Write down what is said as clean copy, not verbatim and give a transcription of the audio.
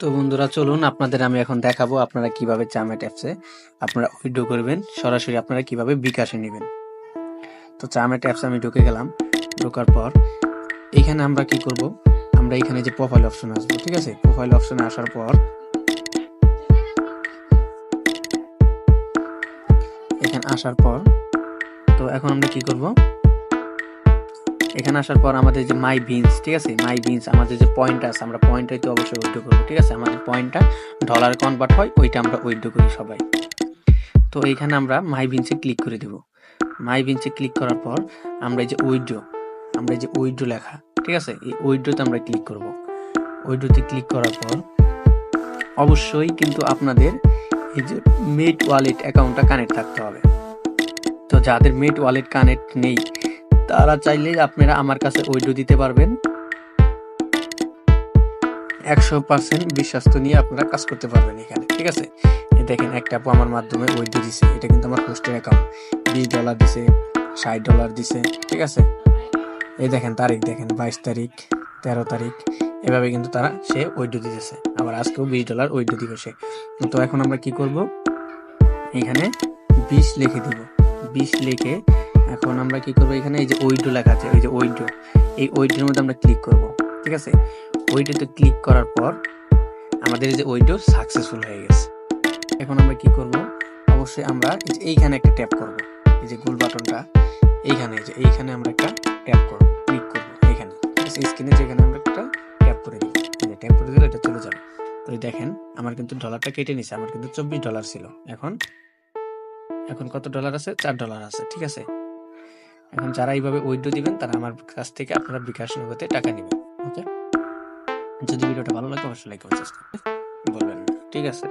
তো বন্ধুরা চলুন আপনাদের আমি এখন দেখাবো আপনারা কিভাবে চামেট অ্যাপসে আপনারা উইথড্র করবেন, সরাসরি আপনারা কিভাবে বিকাশে নেবেন। তো চামেট অ্যাপসে আমি ঢুকে গেলাম। ঢোকার পর এখানে আমরা কি করব, আমরা এখানে যে প্রোফাইল অপশন আসবো, ঠিক আছে। প্রোফাইল অপশনে আসার পর তো এখন আমরা কি করব, এখানে আসার পর আমাদের যে মাই বিনস, ঠিক আছে, মাই বিনস আমাদের যে পয়েন্ট আছে, আমরা পয়েন্ট হইতে অবশ্যই উইথড্র করবো, ঠিক আছে। আমাদের পয়েন্টটা ডলারে কনভার্ট হয়, ওইটা আমরা উইথড্র করি সবাই। তো এইখানে আমরা মাই বিনসে ক্লিক করে দেব। মাই বিনসে ক্লিক করার পর আমরা এই যে উইথড্র লেখা, ঠিক আছে, এই উইথড্রতে আমরা ক্লিক করব। উইথড্রতে ক্লিক করার পর অবশ্যই কিন্তু আপনাদের এই যে মেট ওয়ালেট অ্যাকাউন্টটা কানেক্ট থাকতে হবে। তো যাদের মেট ওয়ালেট কানেক্ট নেই তারা চাইলে আপনারা আমার কাছে উইথড্র দিতে পারবেন। 100% বিশ্বস্ত নিয়ে আপনারা কাজ করতে পারবেন এখানে, ঠিক আছে। দেখেন একটা আপু আমার মাধ্যমে উইথড্র দিছে, এটা কিন্তু আমার হোস্টের অ্যাকাউন্ট। $20 দিছে, $60 দিছে, ঠিক আছে। এই দেখেন তারিখ, দেখেন 22 তারিখ, 13 তারিখ, এভাবে কিন্তু সে উইথড্র দিতেছে। আবার আজকেও $20 উইথড্র দিবে সে। তো এখন আমরা কি করব, এখানে 20 লিখে দিব। 20 লিখে এখন আমরা কি করব, এখানে এই যে উইথড্র লেখা আছে, এই যে উইথড্র, এই উইথড্রের মধ্যে আমরা ক্লিক করব, ঠিক আছে। উইথড্রতে ক্লিক করার পর আমাদের এই যে উইথড্র সাকসেসফুল হয়ে গেছে। এখন আমরা কি করব, অবশ্যই আমরা এইখানে একটা ট্যাপ করব, এই যে গোল বাটনটা এইখানে আমরা একটা ট্যাপ করব, ক্লিক করব এখানে, ঠিক আছে। স্ক্রিনে যেখানে আমরা একটা ট্যাপ করে দিই, এই যে ট্যাপ করে দিলে এটা চলে যাবে। তো দেখেন আমার কিন্তু ডলারটা কেটে নিছে, আমার কিন্তু $24 ছিল, এখন কত ডলার আছে, $4 আছে, ঠিক আছে। এখন যারা এইভাবে উইথড্র দিবেন তারা আমার কাছ থেকে আপনারা বিকাশ নগদে টাকা নেবেন। ওকে, যদি ভিডিওটা ভালো লাগে অবশ্যই লাইক ও সাবস্ক্রাইব বলবেন, ঠিক আছে।